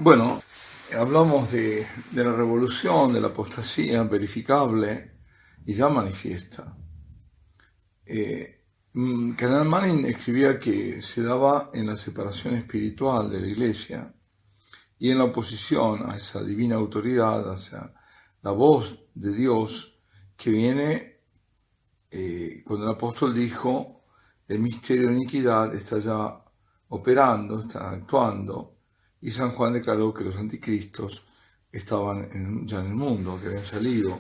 Bueno, hablamos de la revolución, de la apostasía verificable y ya manifiesta. Canal Manning escribía que se daba en la separación espiritual de la Iglesia y en la oposición a esa divina autoridad, hacia la voz de Dios que viene cuando el apóstol dijo: el misterio de iniquidad está ya operando, está actuando, y San Juan declaró que los anticristos estaban ya en el mundo, que habían salido,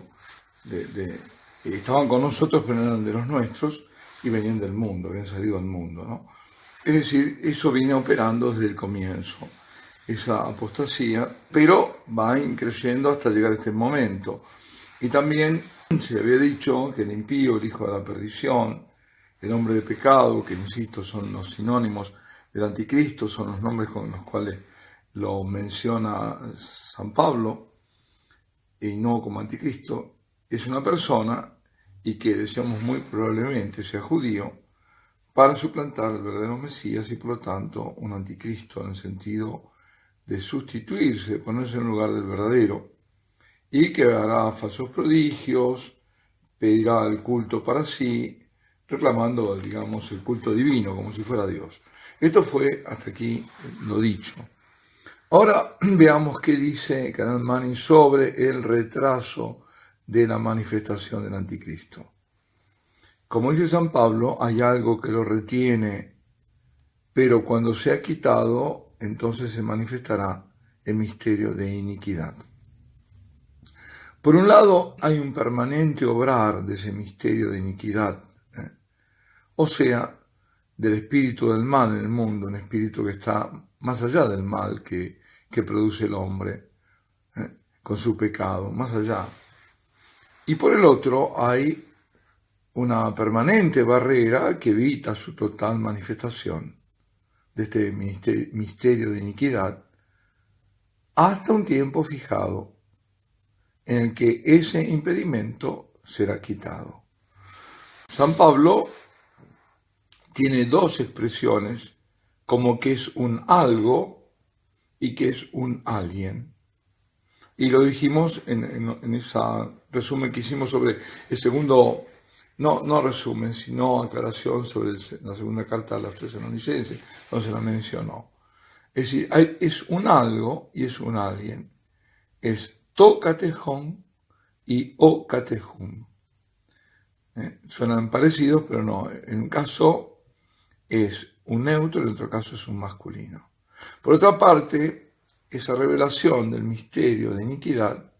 estaban con nosotros pero no eran de los nuestros y venían del mundo, habían salido al mundo, ¿no? Es decir, eso viene operando desde el comienzo, esa apostasía, pero va creciendo hasta llegar a este momento. Y también se había dicho que el impío, el hijo de la perdición, el hombre de pecado, que insisto son los sinónimos del anticristo, son los nombres con los cuales lo menciona San Pablo, y no como anticristo, es una persona y que decíamos muy probablemente sea judío para suplantar al verdadero Mesías y por lo tanto un anticristo en el sentido de sustituirse, de ponerse en lugar del verdadero, y que hará falsos prodigios, pedirá el culto para sí, reclamando, digamos, el culto divino, como si fuera Dios. Esto fue hasta aquí lo dicho. Ahora veamos qué dice Canal Manning sobre el retraso de la manifestación del anticristo. Como dice San Pablo, hay algo que lo retiene, pero cuando sea quitado, entonces se manifestará el misterio de iniquidad. Por un lado, hay un permanente obrar de ese misterio de iniquidad, o sea, del espíritu del mal en el mundo, un espíritu que está más allá del mal que produce el hombre con su pecado, más allá. Y por el otro, hay una permanente barrera que evita su total manifestación de este misterio de iniquidad hasta un tiempo fijado en el que ese impedimento será quitado. San Pablo tiene dos expresiones, como que es un algo y que es un alguien. Y lo dijimos en esa resumen que hicimos sobre el segundo, no resumen, sino aclaración sobre la segunda carta a los Tesalonicenses, donde se la mencionó. Es decir, es un algo y es un alguien. Es to katejón y o katejún. Suenan parecidos, pero no. En un caso es un neutro, en otro caso es un masculino. Por otra parte, esa revelación del misterio de iniquidad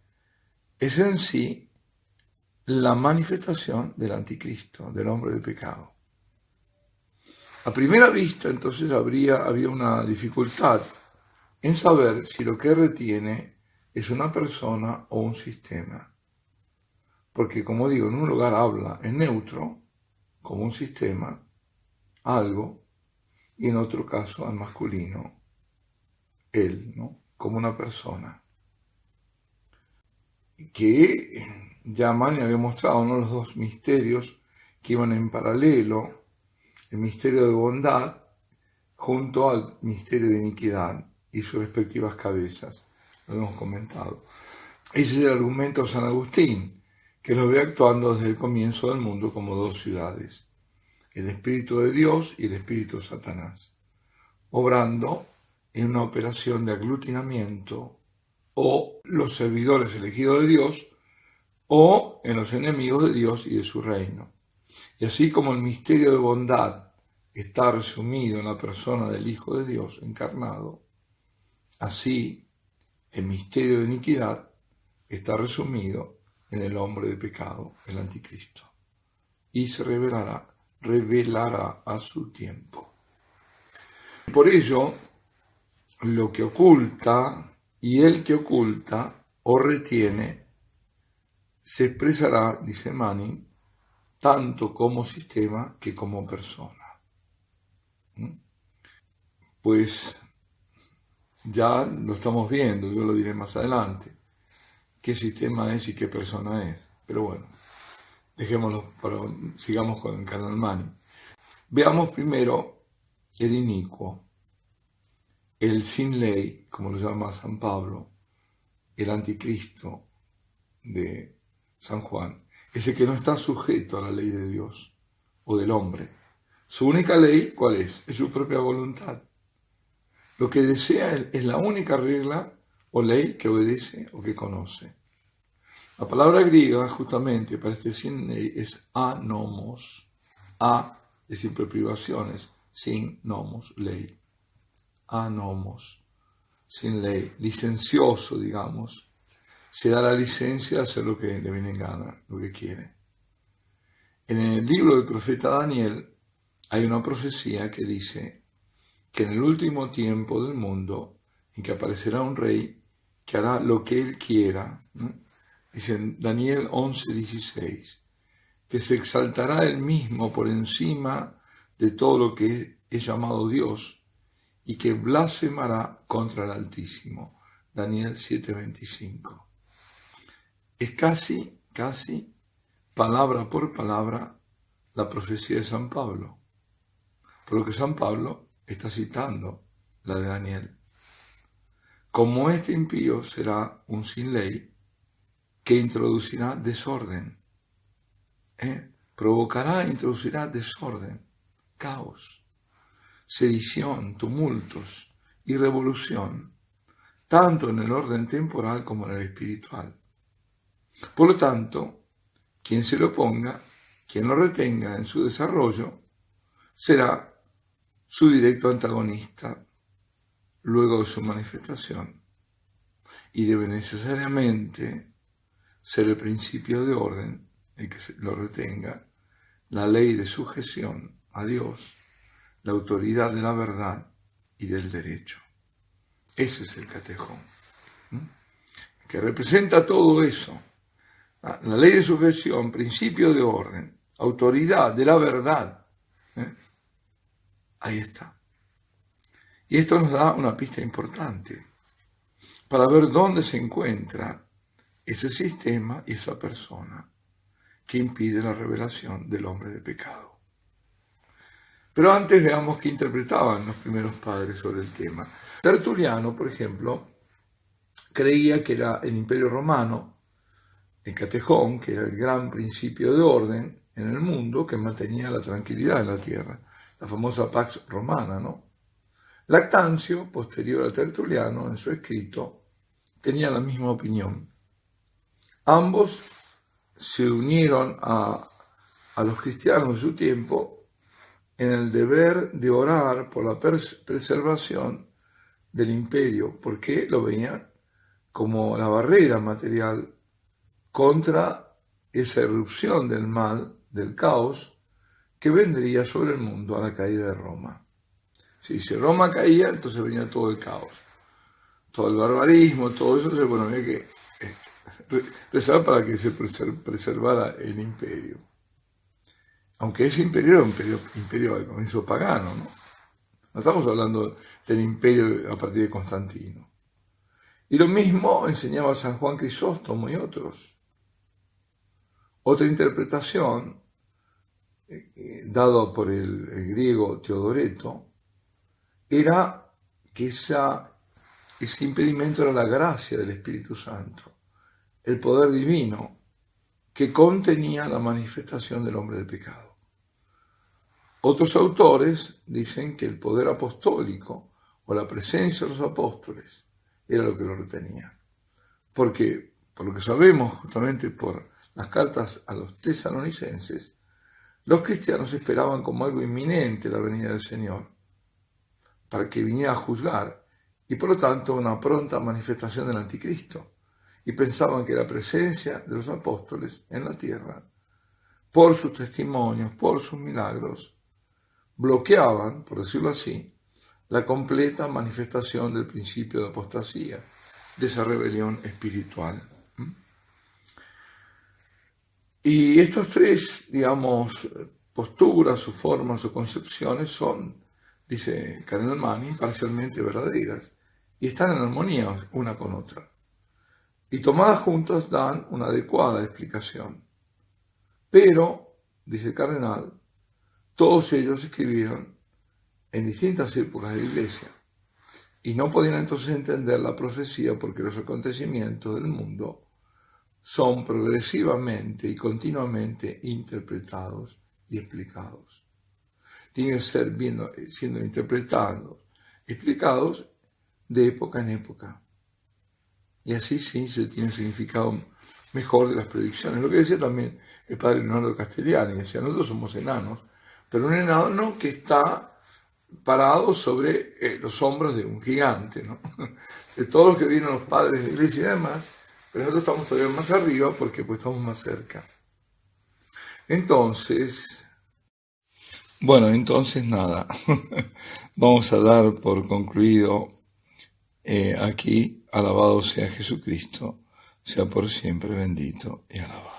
es en sí la manifestación del anticristo, del hombre de pecado. A primera vista, entonces, había una dificultad en saber si lo que retiene es una persona o un sistema. Porque, como digo, en un lugar habla en neutro, como un sistema, algo, y en otro caso, al masculino, él, ¿no? Como una persona. Que ya Manning había mostrado, ¿no?, los dos misterios que iban en paralelo, el misterio de bondad junto al misterio de iniquidad y sus respectivas cabezas. Lo hemos comentado. Ese es el argumento de San Agustín, que lo ve actuando desde el comienzo del mundo como dos ciudades, el espíritu de Dios y el espíritu de Satanás, obrando en una operación de aglutinamiento o los servidores elegidos de Dios o en los enemigos de Dios y de su reino. Y así como el misterio de bondad está resumido en la persona del Hijo de Dios encarnado, así el misterio de iniquidad está resumido en el hombre de pecado, el anticristo, y se revelará a su tiempo. Por ello, lo que oculta y el que oculta o retiene se expresará, dice Manning, tanto como sistema que como persona. Pues ya lo estamos viendo, yo lo diré más adelante, qué sistema es y qué persona es. Pero bueno, dejémoslo, sigamos con el Canal Manning. Veamos primero el inicuo. el sin ley, como lo llama San Pablo, el anticristo de San Juan, es el que no está sujeto a la ley de Dios o del hombre. Su única ley, ¿cuál es? Es su propia voluntad. Lo que desea es la única regla o ley que obedece o que conoce. La palabra griega, justamente, para este sin ley es anomos. A es siempre privaciones, sin nomos, ley. Anomos, sin ley, licencioso, digamos. Se da la licencia de hacer lo que le viene en gana, lo que quiere. En el libro del profeta Daniel hay una profecía que dice que en el último tiempo del mundo, en que aparecerá un rey que hará lo que él quiera, ¿no? Dice en Daniel 11:16, que se exaltará él mismo por encima de todo lo que es llamado Dios y que blasfemará contra el Altísimo. Daniel 7:25. Es casi, palabra por palabra, la profecía de San Pablo. Por lo que San Pablo está citando la de Daniel. Como este impío será un sin ley que introducirá desorden. Provocará e introducirá desorden, caos, sedición, tumultos y revolución, tanto en el orden temporal como en el espiritual. Por lo tanto, quien se lo oponga, quien lo retenga en su desarrollo, será su directo antagonista luego de su manifestación y debe necesariamente ser el principio de orden el que lo retenga, la ley de sujeción a Dios, la autoridad de la verdad y del derecho. Ese es el catejón, que representa todo eso. La ley de sujeción, principio de orden, autoridad de la verdad. Ahí está. Y esto nos da una pista importante para ver dónde se encuentra ese sistema y esa persona que impide la revelación del hombre de pecado. Pero antes veamos qué interpretaban los primeros padres sobre el tema. Tertuliano, por ejemplo, creía que era el Imperio Romano, el catejón, que era el gran principio de orden en el mundo que mantenía la tranquilidad en la tierra, la famosa Pax Romana, ¿no? Lactancio, posterior a Tertuliano, en su escrito, tenía la misma opinión. Ambos se unieron a los cristianos de su tiempo en el deber de orar por la preservación del imperio, porque lo veían como la barrera material contra esa irrupción del mal, del caos, que vendría sobre el mundo a la caída de Roma. Si Roma caía, entonces venía todo el caos, todo el barbarismo, todo eso, bueno, había que rezar para que se preservara el imperio. Aunque ese imperio era un imperio al comienzo pagano, ¿no? No estamos hablando del imperio a partir de Constantino. Y lo mismo enseñaba San Juan Crisóstomo y otros. Otra interpretación, dada por el griego Teodoreto, era que ese impedimento era la gracia del Espíritu Santo, el poder divino que contenía la manifestación del hombre de pecado. Otros autores dicen que el poder apostólico o la presencia de los apóstoles era lo que lo retenía. Porque, por lo que sabemos justamente por las cartas a los tesalonicenses, los cristianos esperaban como algo inminente la venida del Señor, para que viniera a juzgar, y por lo tanto una pronta manifestación del anticristo, y pensaban que la presencia de los apóstoles en la tierra, por sus testimonios, por sus milagros, bloqueaban, por decirlo así, la completa manifestación del principio de apostasía, de esa rebelión espiritual. Y estos tres, digamos, posturas o formas o concepciones son, dice Cardenal Manning, parcialmente verdaderas y están en armonía una con otra. Y tomadas juntas dan una adecuada explicación. Pero, dice el cardenal, todos ellos escribieron en distintas épocas de la Iglesia Y no podían entonces entender la profecía porque los acontecimientos del mundo son progresivamente y continuamente interpretados y explicados. Tienen que ser siendo interpretados, explicados de época en época. Y así sí se tiene significado mejor de las predicciones. Lo que decía también el padre Leonardo Castellani, decía, nosotros somos enanos, pero un enano que está parado sobre los hombros de un gigante, ¿no? De todos los que vienen los padres de la iglesia y demás, pero nosotros estamos todavía más arriba porque pues estamos más cerca. Entonces nada, vamos a dar por concluido aquí, alabado sea Jesucristo, sea por siempre bendito y alabado.